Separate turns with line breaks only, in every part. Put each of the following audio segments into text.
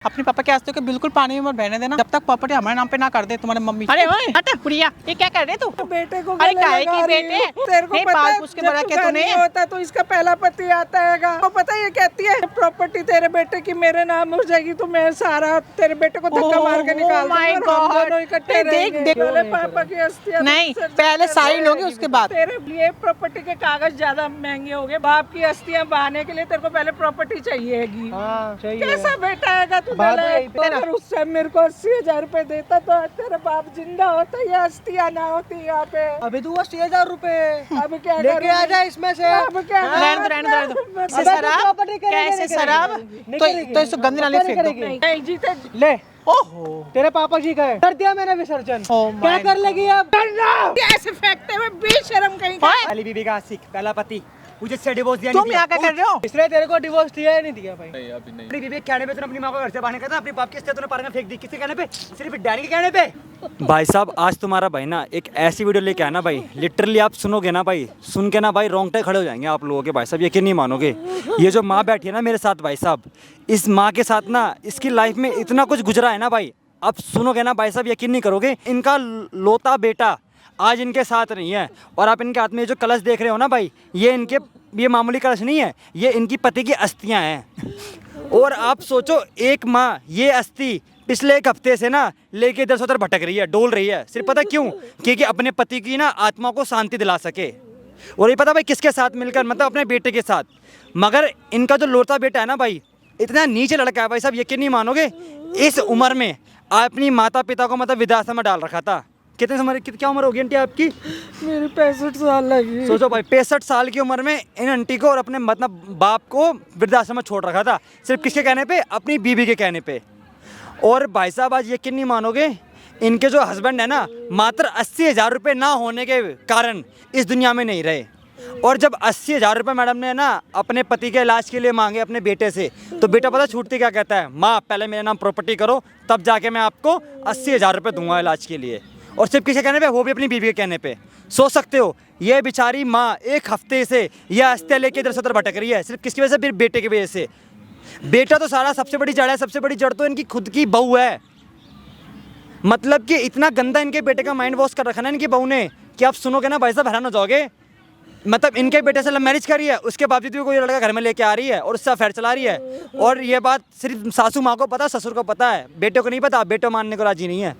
अपने पापा के आस्ते को बिल्कुल पानी में मत बहने देना जब तक प्रॉपर्टी हमारे नाम पे ना कर दे तुम्हारे मम्मी। अरे ओए हट प्रिया, ये क्या कर रहे तू?
बेटे को
अरे काहे की बेटे?
तेरे को पता है
उसके बड़ा क्या तूने
होता तो इसका पहला पति आता है। तो पता है ये कहती है प्रॉपर्टी तेरे बेटे की मेरे नाम हो जाएगी तो मैं सारा तेरे बेटे को धक्का मार के निकाल दूंगा और हम दोनों इकट्ठे रहेंगे। पहले पापा की अस्थियां
नहीं, पहले साइन होगी उसके बाद।
तेरे लिए प्रॉपर्टी के कागज ज्यादा महंगे हो गए। बाप की अस्थियां बहाने के लिए तेरे को पहले प्रॉपर्टी चाहिएगी। कैसा बेटा आएगा तू? अगर उस टाइम मेरे को 80,000 रुपए देता तो आज तेरा बाप जिंदा होता या अस्थियां ना होती यहाँ पे।
अभी तू 80,000 रुपए
अब क्या
लेके आ जा इसमें से।
अब क्या
रहने दो। शराब कैसे शराब तो इसको गंदी नाली फेंक दो।
नहीं जीते
ले
ओहो
तेरे पापा जी का है, कर दिया मैंने विसर्जन। क्या कर लेगी अब?
ऐसे फेंकते हुए बेशरम कहीं का।
पहली बीवी का आशिक पहला पति मुझे से डिवोर्स दिया
तुम यहाँ क्या कर रहे हो?
इसने तेरे को डिवोर्स दिया है नहीं दिया भाई?
नहीं अभी नहीं। अपनी बीवी के कहने पे तूने अपनी माँ को घर से बाहर निकाला, अपने बाप के रिश्ते तूने पार में फेंक दी। किसके कहने पे? सिर्फ डैडी के कहने पे। भाई साहब आज तुम्हारा भाई ना एक ऐसी वीडियो लेके आया ना भाई, लिटरली आप सुनोगे ना भाई, सुन के ना भाई रोंगटे खड़े हो जाएंगे आप लोगों के। भाई साहब यकीन नहीं मानोगे, ये जो माँ बैठी है ना मेरे साथ भाई साहब, इस माँ के साथ ना इसकी लाइफ में इतना कुछ गुजरा है ना भाई, आप सुनोगे ना भाई साहब यकीन नहीं करोगे। इनका लोता बेटा आज इनके साथ नहीं है और आप इनके हाथ में जो कलश देख रहे हो ना भाई, ये मामूली कलश नहीं है, ये इनकी पति की अस्थियां हैं। और आप सोचो एक माँ ये अस्थि पिछले एक हफ्ते से ना लेके इधर से उधर भटक रही है, डोल रही है। सिर्फ पता क्यों? क्योंकि अपने पति की ना आत्मा को शांति दिला सके। और ये पता भाई किसके साथ मिलकर, मतलब अपने बेटे के साथ। मगर इनका जो लोता बेटा है ना भाई, इतना नीचे लड़का है भाई साहब, यकीन नहीं मानोगे। इस उम्र में अपनी माता पिता को मतलब वृद्धाश्रम में डाल रखा था। कितने समय क्या उम्र होगी आंटी आपकी?
मेरी 65 साल लगी।
सोचो भाई 65 साल की उम्र में इन आंटी को और अपने मतलब बाप को वृद्धाश्रम में छोड़ रखा था, सिर्फ किसके कहने पे? अपनी बीवी के कहने पे। और भाई साहब आज यकीन नहीं मानोगे, इनके जो हस्बैंड है ना मात्र 80,000 रुपये ना होने के कारण इस दुनिया में नहीं रहे। और जब 80,000 रुपये मैडम ने ना अपने पति के इलाज के लिए मांगे अपने बेटे से, तो बेटा पता छूटती क्या कहता है? माँ पहले मेरे नाम प्रॉपर्टी करो तब जाके मैं आपको 80,000 रुपये दूंगा इलाज के लिए। और सिर्फ किसी कहने पे? वो भी अपनी बीवी के कहने पे। सोच सकते हो ये बेचारी माँ एक हफ्ते से यह अस्थियाँ लेके इधर से उधर भटक रही है, सिर्फ किसकी वजह से? फिर बेटे की वजह से। बेटा तो सारा सबसे बड़ी जड़ है, सबसे बड़ी जड़ तो इनकी खुद की बहू है। मतलब कि इतना गंदा इनके बेटे का माइंड वॉश कर रखा ना इनकी बहू ने कि आप सुनोगे ना भाई साहब हैरान हो जाओगे। मतलब इनके बेटे से लव मैरिज करी है, उसके बावजूद भी कोई लड़का घर में लेके आ रही है और उससे अफेयर चला रही है। और ये बात सिर्फ सासू माँ को पता, ससुर को पता है, बेटे को नहीं पता। बेटे मानने को राजी नहीं है।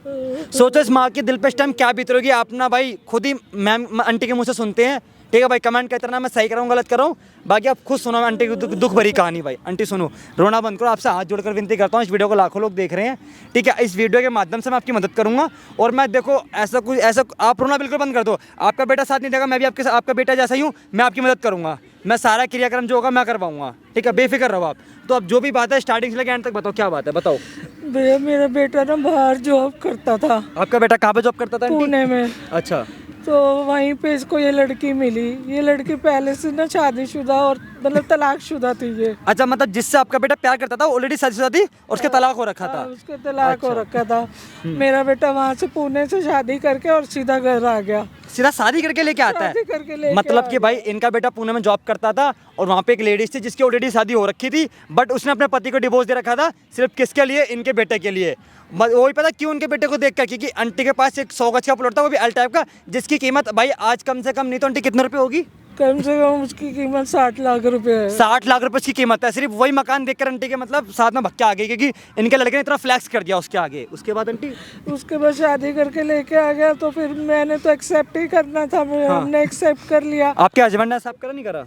सोचो इस माँ के दिल पे इस टाइम क्या बीत रही होगी। आप ना भाई खुद ही मैम आंटी के मुँह से सुनते हैं, ठीक है भाई? कमेंट कहते रहना मैं सही कर रहा हूँ गलत कर रहा हूँ, बाकी आप खुद सुनो आंटी की दुख भरी कहानी। भाई आंटी सुनो, रोना बंद करो, आपसे हाथ जोड़कर विनती करता हूँ। इस वीडियो को लाखों लोग देख रहे हैं, ठीक है? इस वीडियो के माध्यम से मैं आपकी मदद करूँगा। और मैं देखो ऐसा आप रोना बिल्कुल बंद कर दो। आपका बेटा साथ नहीं देगा, मैं भी आपका बेटा जैसा ही हूँ, मैं आपकी मदद करूँगा। मैं सारा क्रियाक्रम जो होगा मैं करवाऊँगा, ठीक है? बेफिक्र रहो आप। तो अब जो भी बात है स्टार्टिंग से लेकर एंड तक बताओ, क्या बात है बताओ।
भैया मेरा बेटा ना बाहर जॉब करता था।
आपका बेटा कहाँ पे जॉब करता था?
पुणे में।
अच्छा।
तो वहीं पे इसको ये लड़की मिली। ये लड़की पहले से ना शादीशुदा और मतलब तलाकशुदा थी ये।
अच्छा, मतलब जिससे आपका बेटा प्यार करता था ऑलरेडी शादीशुदा थी और उसके तलाक हो रखा था?
उसके तलाक हो रखा था। मेरा बेटा वहाँ से पुणे से शादी करके और सीधा घर आ गया।
सीधा शादी करके लेके आता है?
शादी करके लेके
मतलब कि भाई इनका बेटा पुणे में जॉब करता था और वहाँ पे एक लेडीज थी जिसकी ऑलरेडी शादी हो रखी थी, बट उसने अपने पति को डिवोर्स दे रखा था। सिर्फ किसके लिए? इनके बेटे के लिए। वही पता क्यों? उनके बेटे को देख कर, क्योंकि आंटी के पास एक 100 गज का प्लॉट था, वो भी एल टाइप का, जिसकी कीमत भाई आज कम से कम नहीं तो आंटी कितने रुपए होगी?
कम से कम उसकी कीमत 60 लाख रुपए है।
60 लाख रुपए उसकी कीमत है। सिर्फ वही मकान देखकर आंटी के मतलब साथ में भक्के आ गई, क्योंकि इनके लड़के ने इतना फ्लैक्स कर दिया उसके आगे। उसके बाद आंटी
उसके बाद शादी करके लेके आ गया, तो फिर मैंने तो एक्सेप्ट ही करना था। हमने एक्सेप्ट कर लिया।
आपके हस्बैंड ने एक्सेप्ट करा नहीं करा?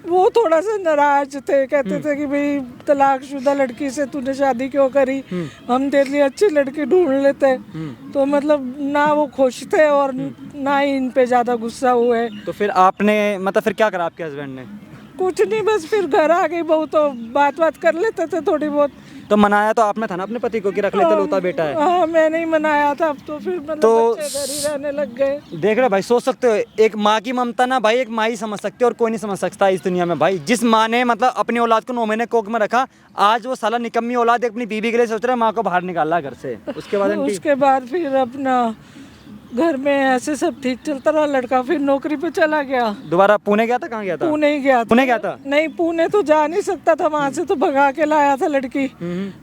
वो थोड़ा सा नाराज थे, कहते थे कि भाई तलाकशुदा लड़की से तूने शादी क्यों करी, हम तेरे लिए अच्छी लड़की ढूंढ लेते। तो मतलब ना वो खुश थे और ना ही इन पे ज्यादा गुस्सा हुए।
तो फिर आपने मतलब फिर क्या करा आपके हस्बैंड ने?
कुछ नहीं, बस फिर घर आ गई बहू, तो बात कर लेते थे थोड़ी बहुत।
तो मनाया तो आपने था ना अपने पति को कि रख लेते, लोता बेटा है।
हाँ मैंने ही मनाया था। अब तो फिर मतलब
तो
बच्चे घर ही रहने लग गए।
देख रहे भाई, सोच सकते हो एक माँ की ममता ना भाई एक माँ ही समझ सकती है और कोई नहीं समझ सकता इस दुनिया में भाई। जिस माँ ने मतलब अपनी औलाद को 9 महीने कोख में रखा, आज वो साला निकम्मी औलाद अपनी बीवी के लिए सोच रहा है माँ को बाहर निकाला घर से। उसके बाद
उसके बाद फिर अपना घर में ऐसे सब ठीक चलता रहा, लड़का फिर नौकरी पे चला गया।
दोबारा पुणे गया था? कहाँ गया था?
पुणे ही गया था।
पुणे गया था?
नहीं, पुणे तो जा नहीं सकता था, वहाँ से तो भगा के लाया था लड़की।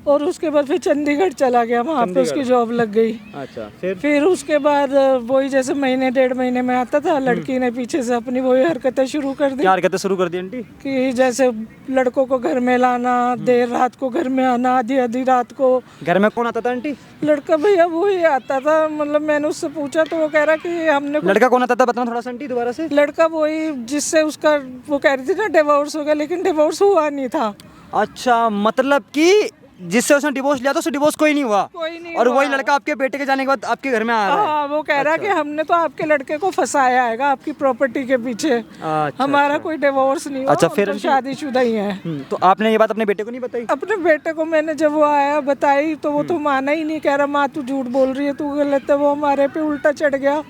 और उसके बाद फिर चंडीगढ़ चला गया, वहाँ पे उसकी जॉब लग गई।
अच्छा,
फिर उसके बाद वही जैसे महीने 1.5 महीने में आता था, लड़की ने पीछे से अपनी वही हरकतें शुरू कर दी।
क्या हरकतें शुरू कर दी आंटी?
कि जैसे लड़कों को घर में लाना, देर रात को घर में आना, आधी आधी रात को।
घर में कौन आता था आंटी?
लड़का भैया वो ही आता था, मतलब मैंने उससे पूछा तो वो कह रहा कि हमने
लड़का कौन आता था बताना थोड़ा सा आंटी दोबारा से।
लड़का वही जिससे उसका वो कह रही थी ना डिवोर्स हो गया, लेकिन डिवोर्स हुआ नहीं था।
अच्छा, मतलब कि जिससे उसने डिवोर्स लिया था उससे डिवोर्स कोई नहीं हुआ?
कोई नहीं
और
हुआ।
वही लड़का आपके बेटे के जाने के बाद आपके घर में आ रहा है?
हाँ, वो कह रहा कि हमने तो आपके लड़के को फंसाया है आपकी प्रॉपर्टी के पीछे।
अच्छा,
हमारा कोई डिवोर्स नहीं हुआ।
अच्छा, फिर
तो शादीशुदा ही है।
तो आपने ये बात अपने बेटे को नहीं बताई?
अपने बेटे को मैंने जब वो आया बताई तो वो तो माना ही नहीं, कह रहा माँ तू झूठ बोल रही है, तू गलत है। वो हमारे पे उल्टा चढ़ गया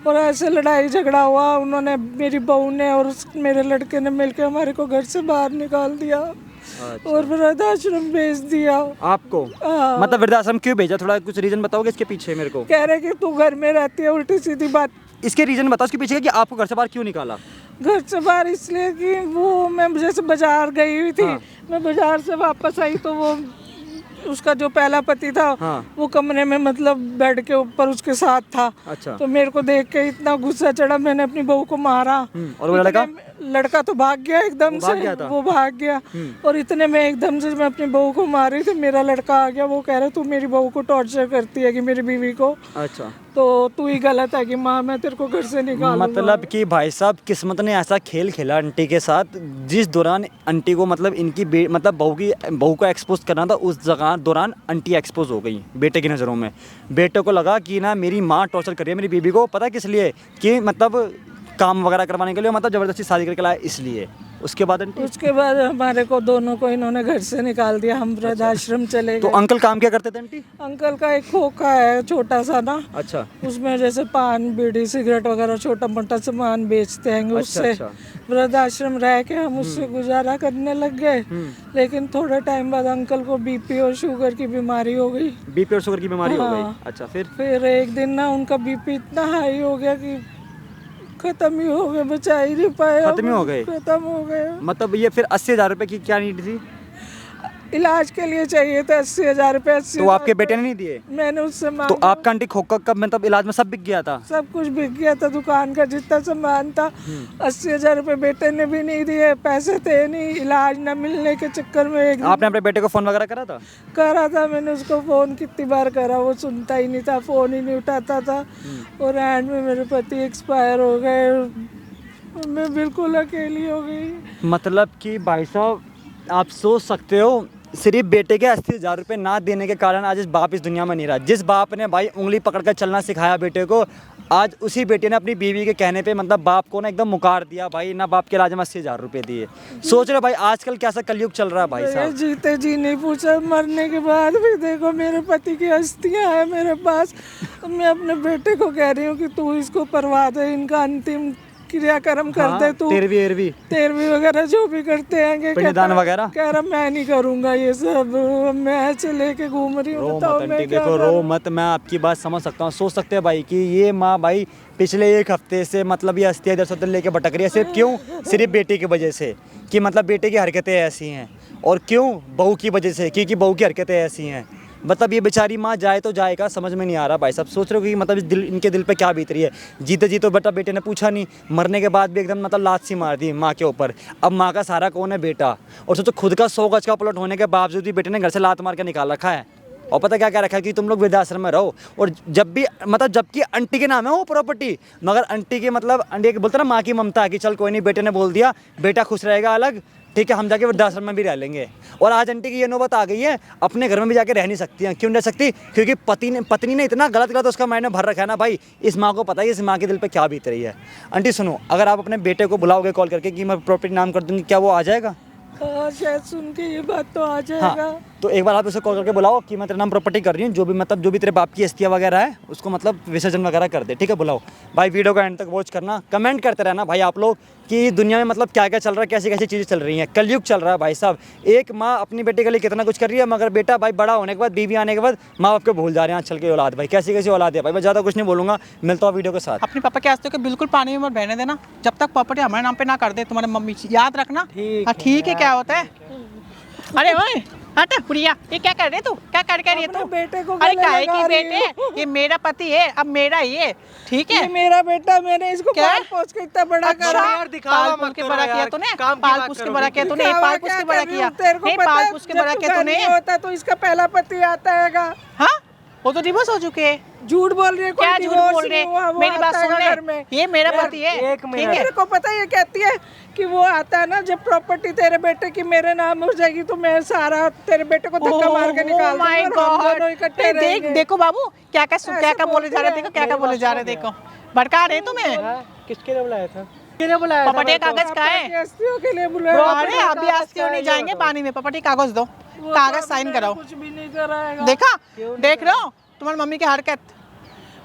और ऐसे लड़ाई झगड़ा हुआ। उन्होंने, मेरी बहू ने और मेरे लड़के ने मिलकर हमारे को घर से बाहर निकाल दिया और वृद्धाश्रम भेज दिया।
आपको? मतलब वृद्धाश्रम क्यों भेजा? थोड़ा कुछ रीजन बताओगे इसके पीछे मेरे को?
कह रहे कि तू घर में रहती है, उल्टी सीधी बात।
इसके रीजन बताओ इसके पीछे कि आपको घर से बाहर क्यों निकाला?
घर से बाहर इसलिए कि वो, मैं जैसे बाजार गई हुई थी, मैं बाजार से वापस आई तो वो उसका जो पहला पति था वो कमरे में मतलब बेड के ऊपर उसके साथ था।
अच्छा।
तो मेरे को देख के इतना गुस्सा चढ़ा, मैंने अपनी बहू को मारा।
और वो
लड़का तो भाग गया एकदम से, वो भाग गया। और इतने में एकदम से मैं अपनी बहू को मार रही थी, मेरा लड़का आ गया। वो कह रहा तू मेरी बहू को टॉर्चर करती है कि मेरी बीवी को।
अच्छा,
तो तू ही गलत है कि माँ मैं तेरे को घर से निकालूंगा।
मतलब कि भाई साहब किस्मत ने ऐसा खेल खेला आंटी के साथ, जिस दौरान आंटी को मतलब इनकी मतलब बहू को एक्सपोज करना था, उस जगह दौरान आंटी एक्सपोज हो गई बेटे की नज़रों में। बेटे को लगा कि ना मेरी माँ टॉर्चर कर रही है मेरी बीबी को, पता किस लिए? कि मतलब काम वगैरह करवाने के लिए, मतलब ज़बरदस्ती शादी करके लाया इसलिए। उसके बाद
उसके बाद हमारे को दोनों को इन्होंने घर से निकाल दिया, हम वृद्धाश्रम चले गए।
तो अंकल काम क्या करते थे आंटी?
अंकल का एक खोखा है छोटा सा ना।
अच्छा।
उसमें जैसे पान बीड़ी सिगरेट वगैरह छोटा मोटा सामान बेचते हैं। उससे वृद्धाश्रम रह के हम उससे गुजारा करने लग गए। लेकिन थोड़े टाइम बाद अंकल को बीपी और शुगर की बीमारी हो गई।
बीपी और शुगर की बीमारी हो गई? अच्छा,
फिर एक दिन ना उनका बीपी इतना हाई हो गया कि खत्म ही हो गए, बचा ही नहीं पाए।
खत्म ही हो गए?
खत्म हो गए।
मतलब ये फिर 80,000 रुपए की क्या नीड थी?
इलाज के लिए चाहिए था 80,000 रुपए।
तो आपके बेटे ने नहीं दिए?
मैंने उससे मांगा।
तो आपका आंटी खोखा कब मतलब इलाज में सब बिक गया था?
सब कुछ बिक गया था, दुकान का जितना सामान था। 80,000 रुपए बेटे ने भी नहीं दिए, पैसे थे नहीं। इलाज न मिलने के चक्कर में
आपने अपने बेटे को फोन वगैरह करा था?
करा था मैंने उसको फोन, कितनी बार करा, वो सुनता ही नहीं था, फोन ही नहीं उठाता था। और एंड में मेरे पति एक्सपायर हो गए, मैं बिल्कुल अकेली हो गई।
मतलब कि भाई साहब आप सोच सकते हो, सिर्फ बेटे के 80,000 रुपये ना देने के कारण आज इस बाप इस दुनिया में नहीं रहा। जिस बाप ने भाई उंगली पकड़कर चलना सिखाया बेटे को, आज उसी बेटे ने अपनी बीवी के कहने पे मतलब बाप को ना एकदम मुकार दिया। भाई ना बाप के इलाज में 80,000 रुपये दिए। सोच रहे भाई आजकल कैसा कलयुग चल रहा है भाई साहब।
जीते जी नहीं पूछा, मरने के बाद भी देखो मेरे पति की अस्थियां हैं मेरे पास। मैं अपने बेटे को कह रही हूँ कि तू इसको परवा दे, इनका अंतिम क्रियाक्रम करते तू। 13वीं वगैरह जो भी करते हैं,
पिंडदान वगैरह।
कह रहा मैं नहीं करूंगा ये सब, मैं ऐसे लेके घूम रही हूँ।
देखो रो मत, मैं आपकी बात समझ सकता हूँ। सोच सकते हैं भाई कि ये माँ भाई पिछले 1 हफ्ते से मतलब ये अस्थियाँ इधर से उधर लेके भटक रही है। सिर्फ क्यों? सिर्फ बेटे की वजह से, कि मतलब बेटे की हरकतें ऐसी हैं। और क्यों? बहू की वजह से, क्योंकि बहू की हरकतें ऐसी हैं। मतलब ये बेचारी माँ जाए तो जाएगा, समझ में नहीं आ रहा भाई साहब। सोच रहे हो कि मतलब इनके दिल पे क्या बीत रही है। जीते जी तो बेटे ने पूछा नहीं, मरने के बाद भी एकदम मतलब लात सी मार दी माँ के ऊपर। अब माँ का सहारा कौन है? बेटा। और सोचो खुद का 100 गज का प्लॉट होने के बावजूद भी बेटे ने घर से लात मार के निकाल रखा है। और पता क्या रखा है कि तुम लोग वृद्धाश्रम में रहो। और जब भी मतलब जबकि आंटी के नाम है वो प्रॉपर्टी, मगर आंटी के मतलब आंटी के बोलते ना माँ की ममता कि चल कोई नहीं, बेटे ने बोल दिया बेटा खुश रहेगा अलग, ठीक है हम जाके वृद्धाश्रम में भी रह लेंगे। और आज आंटी की ये नौबत आ गई है, अपने घर में भी जाके रह नहीं सकती हैं। क्यों नहीं रह सकती? क्योंकि पत्नी ने इतना गलत उसका मायने भर रखा है ना भाई। इस माँ को पता है इस माँ के दिल पे क्या बीत रही है। आंटी सुनो, अगर आप अपने बेटे को बुलाओगे कॉल करके कि मैं प्रॉपर्टी नाम कर दूंगी, क्या वो आ जाएगा?
शायद सुन के ये बात तो आ जाएगा।
हाँ, तो एक बार आप उसे कॉल करके बुलाओ कि मैं तेरे नाम प्रॉपर्टी कर रही हूँ, जो भी तेरे बाप की अस्थियाँ वगैरह है उसको मतलब विसर्जन वगैरह कर दे। ठीक है, बुलाओ भाई। वीडियो का एंड तक वॉच करना, कमेंट करते रहना भाई आप लोग। कि दुनिया में मतलब क्या क्या चल रहा है, कैसी कैसी चीज़ें चल रही हैं। कलयुग चल रहा है भाई साहब। एक माँ अपनी बेटे के लिए कितना कुछ कर रही है, मगर बेटा भाई बड़ा होने के बाद, बीवी आने के बाद माँ बाप को भूल जा रहे हैं आजकल की औलाद। भाई कैसी कैसी औलाद है भाई। मैं ज़्यादा कुछ नहीं बोलूँगा, मिलता हूँ वीडियो के साथ।
अपने पापा के आस्ते के बिल्कुल पानी में मत बहने देना, जब तक प्रॉपर्टी हमारे नाम पे ना कर दे तुम्हारे मम्मी, याद रखना। ठीक है क्या होता है। अरे ओए हट प्रिया, ये क्या कर रहे तू, क्या कर रही है तू?
बेटे को
अरे
गले
काहे
लगा
की
रही
बेटे,
हूँ।
ये मेरा पति है, अब मेरा ही है, ठीक है।
ये मेरा बेटा, मैंने इसको
क्या?
पाल पोस के इतना बड़ा
अच्छा,
करा।
यार दिखावा
पाल
मत
पोस के
करो
बड़ा
यार,
किया तूने,
काम की
पाल
बात
पोस के
करो
बड़ा किया तूने, ये
दिखावा
पाल पोस
क्या
के बड़ा
कर रही
किया
हूँ? तेरे को
नहीं,
पता
पाल
है,
पोस के
जब
बड़ा
तू
किया
घर
तूने।
नहीं होता तो इसका पहला पति आता हैगा।
हाँ वो तो डिवोर्स हो चुके हैं।
झूठ बोल रही है, कोई
क्या झूठ
divorce
बोल रहे
नहीं हुआ, वो
मेरी बात
आता
सुन
हैगा घर
ले,
में।
ये मेरा पति है,
एक
ठीक
मिनट।
है।
तेरे को पता है, ये कहती है कि वो आता है ना जब प्रॉपर्टी तेरे बेटे की मेरे नाम हो जाएगी तो मैं सारा तेरे बेटे को धक्का मार के निकाल दूंगी और हम दोनों इकट्ठे
देख
रहेंगे।
देखो बाबू क्या क्या
ऐसे
बोले जा रहे,
बोलती
देखो
है।
क्या क्या बोले जा रहे, देखो भड़का रहे तुम्हें।
किसके लिए बुलाया था? किसने बुलाया था?
प्रॉपर्टी कागज का है।
पापा की हस्तियों के लिए बुलाया।
अरे अभी आस्तियों नहीं जाएंगे पानी में, प्रॉपर्टी कागज दो,
वो
कागज
तो
साइन
मैंने
कराओ।
कुछ भी नहीं कराएगा।
देखा, देख रहे हो तुम्हारी मम्मी की हरकत।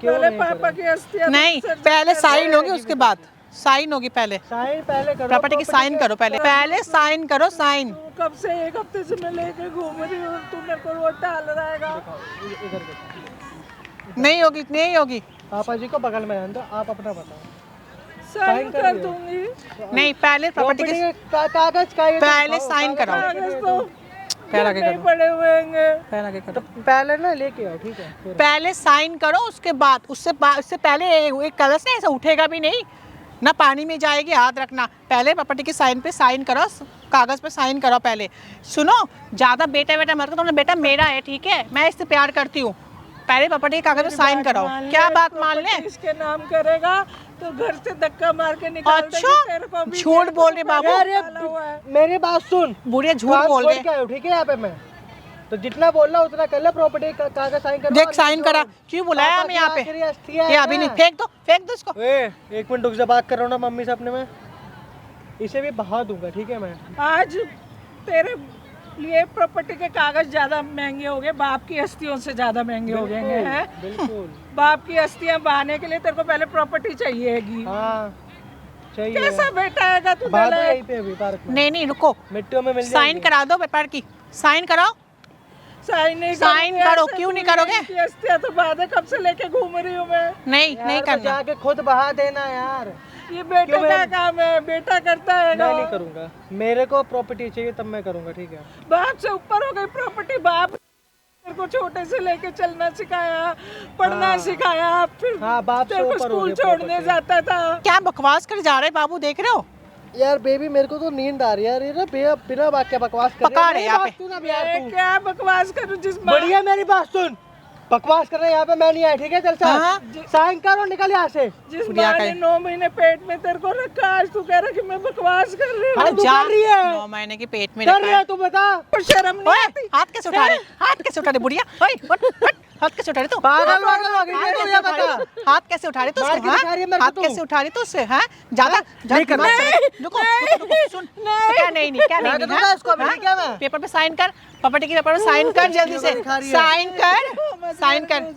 पहले पापा की हस्तियां
नहीं, पहले साइन होगी, उसके बाद साइन होगी। पहले
साइन पहले करो।
प्रॉपर्टी की साइन करो, पहले साइन करो, साइन।
कब से एक हफ्ते से मैं लेके घूम रही हूँ, तू मेरे को रोज टाल रहेगा।
नहीं होगी, नहीं होगी।
पापा जी को बगल में रहने दो, आप अपना बताओ।
साइन
कर
कर
दिया।
दूंगी।
नहीं, पहले प्रॉपर्टी की
कागज का ये
पहले
दिखाओ,
साइन
कागज
कराओ।
कागज तो
पैर आगे
नहीं
करो,
पड़े हुए होंगे।
पैर आगे करो।
पहले ना लेके आओ, ठीक है फिर।
पहले साइन करो, उसके बाद उससे पहले एक कलश नहीं ऐसा उठेगा भी नहीं ना, पानी में जाएगी, याद रखना। पहले प्रॉपर्टी की साइन पे साइन करो, कागज पे साइन करो पहले। सुनो, ज्यादा बेटा बेटा मत करो, तुम्हारा बेटा मेरा है, ठीक है, मैं इससे प्यार करती हूँ। पहले प्रॉपर्टी के कागज पे साइन कराओ। क्या बात मान ले?
इसके नाम करेगा तो घर से धक्का मार के निकाल देंगे तेरे को
अच्छा,
भी।
झूठ बोल रहे बाबू,
यार ये
डाला हुआ है।
मेरी बात सुन,
बुढ़िया झूठ
काम
बोल
छोड़
रहे।
के आयो, ठीक है। यहाँ पे मैं तो जितना बोल रहा उतना कर ले। प्रॉपर्टी का कागज साइन कर।
देख साइन करा, क्यों बुलाया हमें यहाँ पे? ये अभी नहीं, फेंक दो इसको।
एक मिनट रुक जा, बात कर रहा हूँ ना मम्मी से अपने में। इसे भी बहा दूंगा, ठीक है। मैं
आज तेरे लिए प्रॉपर्टी के कागज ज्यादा महंगे हो गए, बाप की हस्तियों से ज्यादा महंगे हो गए हैं।
बिल्कुल
बाप की हस्तियां बहाने के लिए तेरे को पहले प्रॉपर्टी चाहिएगी।
हाँ चाहिए।
कैसा बेटा आएगा तू?
बहा दो
नालायक।
यहीं पे अभी पार्क में।
नहीं रुको,
मिट्टियों में मिल
साइन
जाएंगे।
करा दो पेपर की, साइन कराओ।
साइन नहीं
साइन
करूंगी,
करो,
ऐसे
क्यों नहीं
तू
करोगे?
इनकी हस्तियां तो बाद कब से लेके घूम रही हूँ मैं।
नहीं
यार
नहीं
तो
करना।
जाके खुद बहा देना यार।
ये बेटे
क्यों
का
मैं-
काम है, बेटा करता है
मैं नहीं करूंगा, मेरे को प्रॉपर्टी चाहिए तब मैं करूंगा, ठीक है।
बाप से ऊपर हो गई प्रॉपर्टी। बाप तेरे को छोटे से लेके चलना सिखाया, पढ़ना सिखाया, फिर
हाँ, बाप से
तेरे को
ऊपर हो
स्कूल
गई
छोड़ने
property।
जाता था।
क्या बकवास कर जा रहे बाबू, देख रहे हो?
यार बेबी मेरे को तो नींद आ रही है यार। ये ना बिना वाक्य बकवास कर
पका रहे यहाँ पे।
तू ना यार
मैं
तू।
क्या बकवास करूं जिस माँ
बढ़िया मेरी बात सुन, बकवास कर रहे हैं यहाँ पे मैं नहीं आया, ठीक है। चल
हाँ।
साइन करो, निकल यहाँ से।
जिस
बुढ़िया
माँ
का
ने
है।
9 महीने पेट में तेरे को रखा, आज तू कह रहा कि मैं बकवास कर रही हूँ।
अरे तू कर रही है।
9 महीने के पेट में
कर
रखा
रही
है।
है तू बता।
को शर्म नहीं
ओए,
आती?
हाथ कैसे उठा रहे, हाथ कैसे उठा रहे बुढ़िया? ओए, उठ, उठ, हाथ कैसे उठा रहे तू?
पागल वागल हो गई
हाथ
है तू,
कैसे
ये
उठा रही
बता।
तू? हाथ कैसे उठा रही तू
मार
उसको,
के दिखा रही है
हाँ?
मेरे को
हाथ
तू।
कैसे उठा रही तू उससे, हाँ? ज्यादा
नहीं करना।
रुको, सुन, तो क्या नहीं, क्या
मैं
नहीं,
तो दूंगा इसको अभी,
हाँ?
ठीक है मैं?
पेपर पे साइन कर, प्रॉपर्टी के पेपर पे साइन कर जल्दी से,
दिखा रही है।
साइन कर, साइन कर,